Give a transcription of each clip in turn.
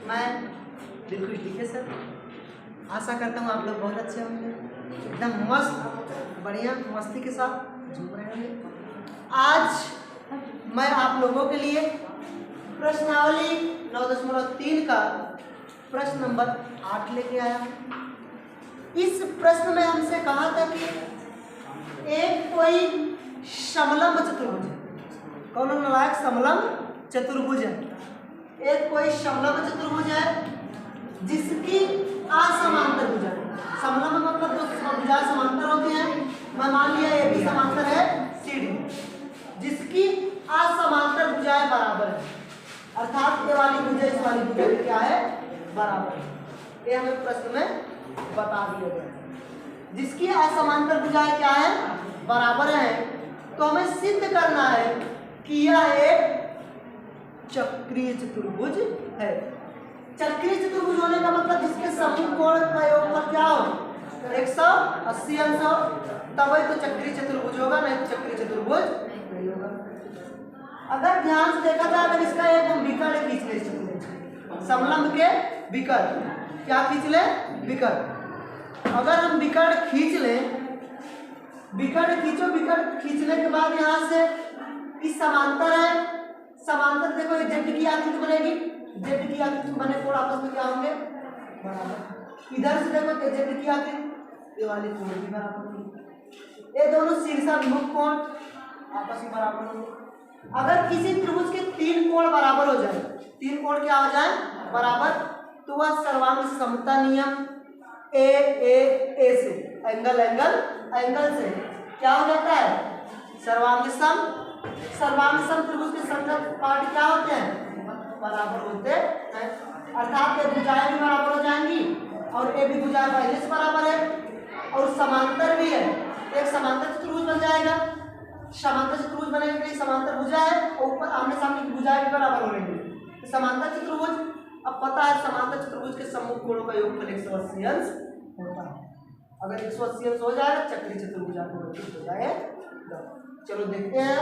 मैं बिल्कुल ठीक है सर। आशा करता हूँ आप लोग बहुत अच्छे होंगे, एकदम मस्त बढ़िया मस्ती के साथ झूम रहे होंगे। आज मैं आप लोगों के लिए प्रश्नावली 9.3 का प्रश्न नंबर 8 लेके आया हूँ। इस प्रश्न में हमसे कहा था कि एक कोई समलंब चतुर्भुज है, कौन नालायक समलंब चतुर्भुज है, एक कोई समलंब चतुर्भुज है जिसकी असमांतर भुजा, समलंब मतलब दो भुजा समांतर होती हैं। मैं मान लिया ए बी समांतर है सी डी, जिसकी असमांतर भुजाएं बराबर है, अर्थात ये वाली भुजा इस वाली भुजा की क्या है, बराबर है। ये हमें प्रश्न में बता दिया गया है। जिसकी असमांतर भुजाएं क्या है, बराबर है, तो हमें सिद्ध करना है कि यह एक चक्रीय चतुर्भुज है। चक्रीय चतुर्भुज होने का मतलब जिसके समूह कोण का योगफल क्या हो, 180 अंश हो, तभी तो चक्रीय चतुर्भुज होगा, नहीं तो चक्रीय चतुर्भुज नहीं होगा। अगर ध्यान से देखा जाए, अगर इसका एक हम विकर्ण खींच ले, समलंब के विकर्ण, क्या खींच ले, विकर्ण। अगर हम विकर्ण खींच लें, विकर्ण खींचो, विकर्ण खींचने के बाद यहाँ से इस समांतर है, समांतर देखो जेड की आकृति बनेगी, जेड की आकृति बने कोण आपस में क्या होंगे, बराबर। इधर से देखो जेड की आकृति, ये वाली कोण भी बराबर होगी, ये दोनों शीर्षाभिमुख कोण आपस में बराबर होंगे। अगर किसी त्रिभुज के 3 कोण बराबर हो जाए, 3 कोण क्या हो जाए, बराबर, तो वह सर्वांग समता नियम ए से एंगल एंगल एंगल से क्या हो जाता है, सर्वांग सम। सर्वांग सम त्रिभुज के संगत पार्ट क्या होते हैं, बराबर होते हैं, अर्थात ये भुजाएं भी बराबर हो जाएंगी और ये भी भुजाएं पहले से बराबर है और समांतर भी है, एक समांतर चतुर्भुज बन जाएगा। समांतर चतुर्भुज बनने के लिए समांतर भुजा है और ऊपर आमने सामने की भुजाएं भी बराबर हो रहेंगी, समांतर चतुर्भुज। अब पता है समांतर चतुर्भुज के समूह कोणों का योगफल 180 अंश होता है। अगर 180 अंश हो जाए चक्रीय चतुर्भुज आपको हो जाएगा। चलो देखते हैं,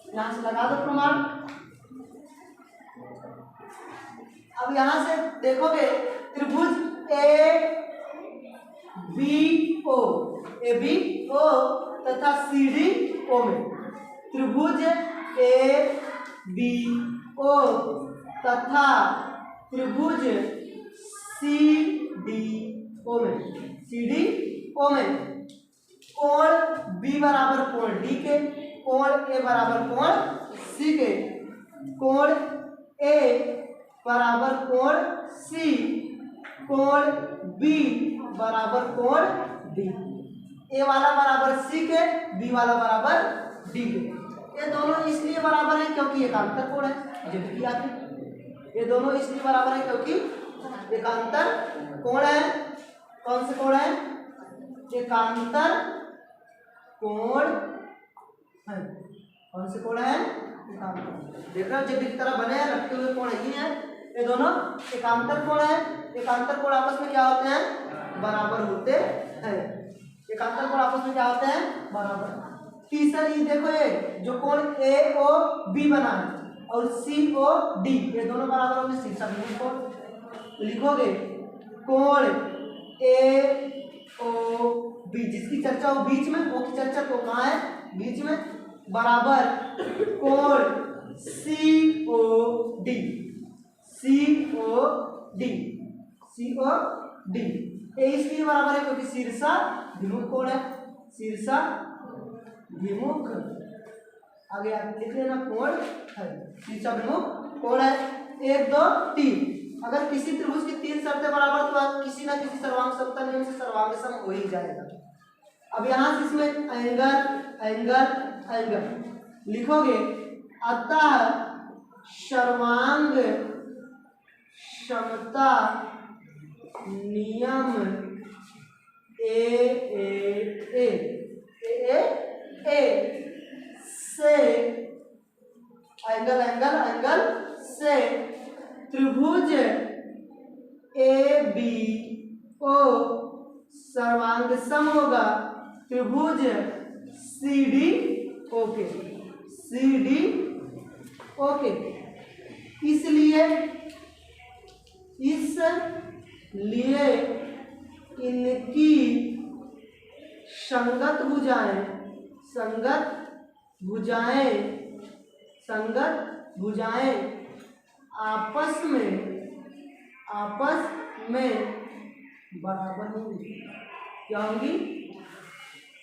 यहाँ से लगा दो प्रमाण। अब यहाँ से देखोगे त्रिभुज ए बी ओ तथा सी डी ओ में, त्रिभुज ए बी ओ तथा त्रिभुज सी डी ओ में कोण बी बराबर कोण डी के, कोण ए बराबर कोण सी के, कोण ए बराबर कोण सी, कोण बी बराबर कोण डी। ए वाला बराबर सी के, बी वाला बराबर डी के। ये दोनों इसलिए बराबर है क्योंकि एकांतर कोण है, जेड की आकृति। ये दोनों इसलिए बराबर है क्योंकि एकांतर कोण है। कौन से कोण है, एकांतर कोण है। कौन से कोण है, एकांतर। देख रहे हो जेड की तरह बने हैं, रखते हुए कोण यही है, ये दोनों एकांतर कोण है। एकांतर कोण आपस में क्या होते हैं, बराबर होते हैं। एकांतर कोण आपस में क्या होते हैं, बराबर। तीसरी देखो, ये जो कोण ए ओ बी बना है और सी ओ डी, ये दोनों बराबर होंगे, शीर्षाभिमुख कोण। लिखोगे कोण ए ओ बी, जिसकी चर्चा हो बीच में, वो की चर्चा तो कहाँ है, बीच में, बराबर कोण सी ओ डी, सी ओ डी। ए इसलिए बराबर है क्योंकि शीर्षाभिमुख कोण है, शीर्षाभिमुख। आगे आप लिख लेना कोण है, शीर्षाभिमुख कोण है। 1 2 3, अगर किसी त्रिभुज की 3 शर्तें बराबर तो किसी ना किसी सर्वांग समता नियम से सर्वांग सम हो ही जाएगा। अब यहाँ से इसमें एंगल लिखोगे, अतः सर्वांग समता नियम ए से एंगल से त्रिभुज ए बी ओ सर्वांग सम होगा त्रिभुज सी डी ओके। इसलिए इसलिए इनकी संगत भुजाएं आपस में बराबर होंगी। क्या होंगी?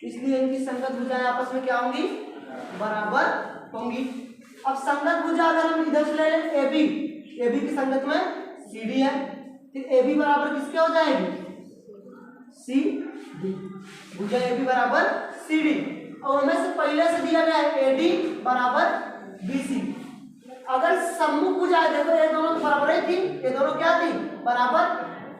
इसलिए इनकी संगत भुजाएं आपस में क्या होंगी? बराबर होंगी। अब संगत भुजा अगर हम इधर से ले लें AB की संगत में CD है, फिर AB बराबर किसके हो जाएगी? CD। भुजा AB बराबर CD। और हमें से पहले से दिया गया है AD बराबर BC। अगर सम्मुख भुजाएं देखो ये दोनों तो बराबर ही थी, ये दोनों क्या थी? बराबर।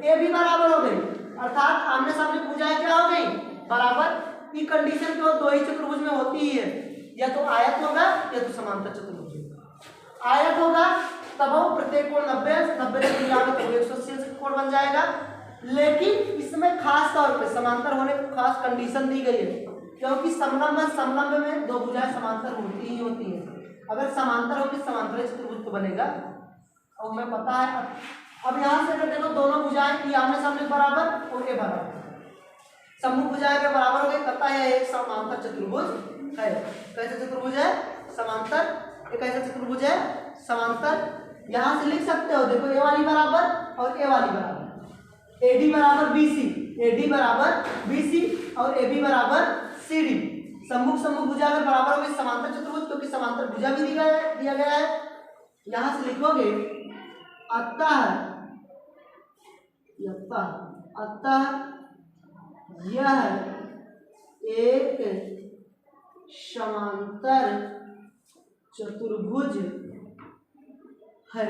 AB बराबर हो गई, अर्थात आमने सामने भुजाएं क्या हो गई? बराबर। ये कंडीशन केवल दो ही चतुर्भुज में होती ही है, या तो आयत होगा या तो समांतर चतुर्भुज होगा। आयत होगा तब वो प्रत्येक कोण 90 से मिलाकर तो 180 से कोण बन जाएगा। लेकिन इसमें खास तौर पे समांतर होने की खास कंडीशन दी गई है, क्योंकि समलंब में दो भुजाएं समांतर होती ही होती है। अगर समांतर होगी समांतर चतुर्भुज तो बनेगा, और हमें पता है। अब यहाँ से अगर देखो दोनों भुजाएं ये आमने सामने बराबर और ये बराबर, सम्मुख भुजाएं के बराबर हो गई, पता है एक समांतर चतुर्भुज है। कैसे चतुर्भुज है? समांतर। एक ऐसा चतुर्भुज है समांतर। यहाँ से लिख सकते हो, देखो ए वाली बराबर और ए वाली बराबर, AD बराबर BC और AB बराबर CD। सम्मुख भुजा अगर बराबर होगी समांतर चतुर्भुज, क्योंकि समांतर भुजा भी दिया गया है। यहाँ से लिखोगे अतः यह एक समांतर चतुर्भुज है।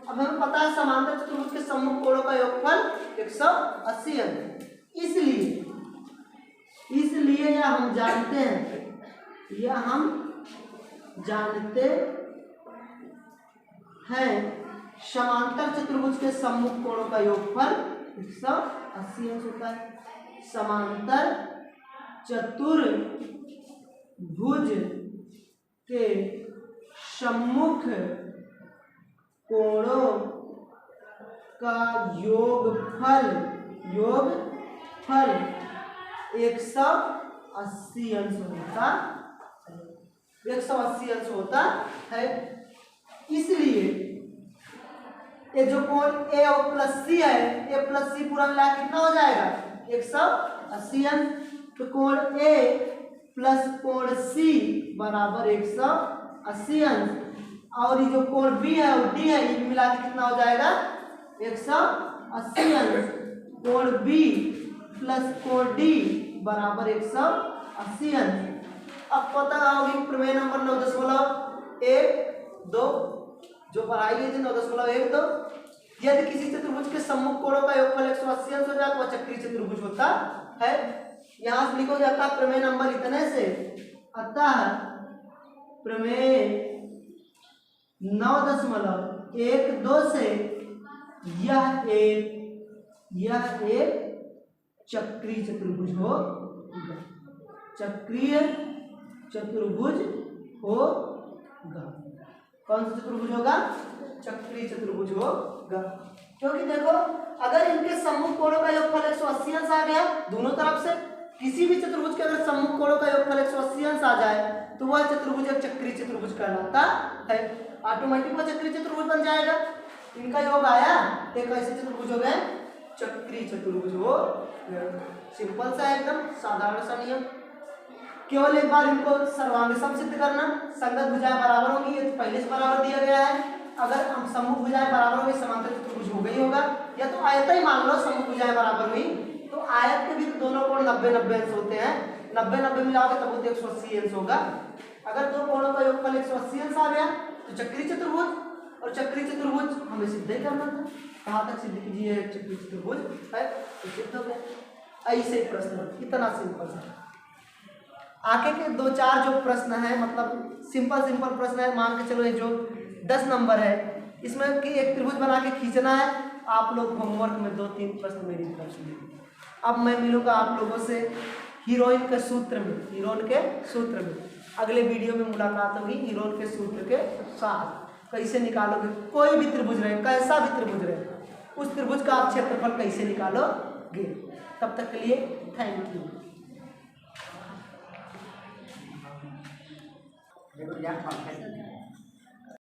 अब हमें पता है समांतर चतुर्भुज के सम्मुख कोणों का योगफल 180 है। इसलिए यह हम जानते हैं समांतर चतुर्भुज के सम्मुख कोणों का योगफल 180 अंश होता है। समांतर चतुर्भुज के सम्मुख कोणों का योगफल 180 अंश होता है। इसलिए ये जो कोण A और प्लस C है, A प्लस C पूरा मिला कितना हो जाएगा? 180 अंश। तो कोण A प्लस कोण C बराबर 180 अंश, और ये जो कोण B है और D है ये मिला के कितना हो जाएगा? 180 अंश। कोण B प्लस कोण D बराबर 180 अंश। अब पता होगी प्रमेय नंबर 9.12 जो पढ़ाई गई थी 9.12 यदि किसी चतुर्भुज के सम्मुख कोणों का योगफल 180 अंश हो जाए तो वह चक्रीय चतुर्भुज होता है। यहाँ से लिखो जाता है प्रमेय नंबर इतने से, अतः प्रमेय 9.12 से यह एक चक्रीय चतुर्भुज होगा। चक्रीय चतुर्भुज होगा। कौन सा चतुर्भुज होगा? चक्रीय चतुर्भुज होगा। क्योंकि देखो अगर इनके सम्मुख कोणों का योगफल 180 अंश आ गया दोनों तरफ से, किसी भी चतुर्भुज के अगर सम्मुख कोणों का योगफल 180 अंश आ जाए तो वह चतुर्भुज एक चक्रीय चतुर्भुज कहलाता है। ऑटोमेटिक वह चक्रीय चतुर्भुज बन जाएगा। इनका योग आया, एक ऐसे चतुर्भुज हो गए चक्रीय चतुर्भुज हो। सिंपल सा एकदम साधारण सा नियम। केवल एक बार इनको सर्वांग सम सिद्ध करना। संगत भुजाएं बराबर होंगी, ये तो पहले से बराबर दिया गया है। अगर हम सम्मुख भुजाएं बराबर होंगी समांतर चतुर्भुज हो गई होगा, या तो आयत ही मान लो सम्मुख भुजाएं बराबर हुई तो आयत के भी तो दोनों कोण 90-90 अंश होते हैं। 90-90 मिलाओगे तब वो 180 अंश होगा। अगर दो कोणों का योगफल 180 अंश आ गया तो चक्रीय चतुर्भुज, और चक्रीय चतुर्भुज हमें सिद्ध ही करना था। कहाँ तक सिद्ध कीजिए? चक्रीय चतुर्भुज है तो सिद्ध हो गया। ऐसे प्रश्न इतना सिंपल सा। आगे के 2-4 जो प्रश्न है मतलब सिंपल प्रश्न है, मान के चलो ये जो 10 नंबर है इसमें कि एक त्रिभुज बना के खींचना है। आप लोग होमवर्क में 2-3 प्रश्न मेरी तरफ से लिखिए। अब मैं मिलूंगा आप लोगों से हीरोइन के सूत्र में। अगले वीडियो में मुलाकात होगी हीरोइन के सूत्र के साथ। कैसे निकालोगे, कोई भी त्रिभुज रहे, कैसा भी त्रिभुज रहे, उस त्रिभुज का आप क्षेत्रफल कैसे निकालोगे। तब तक के लिए थैंक यू।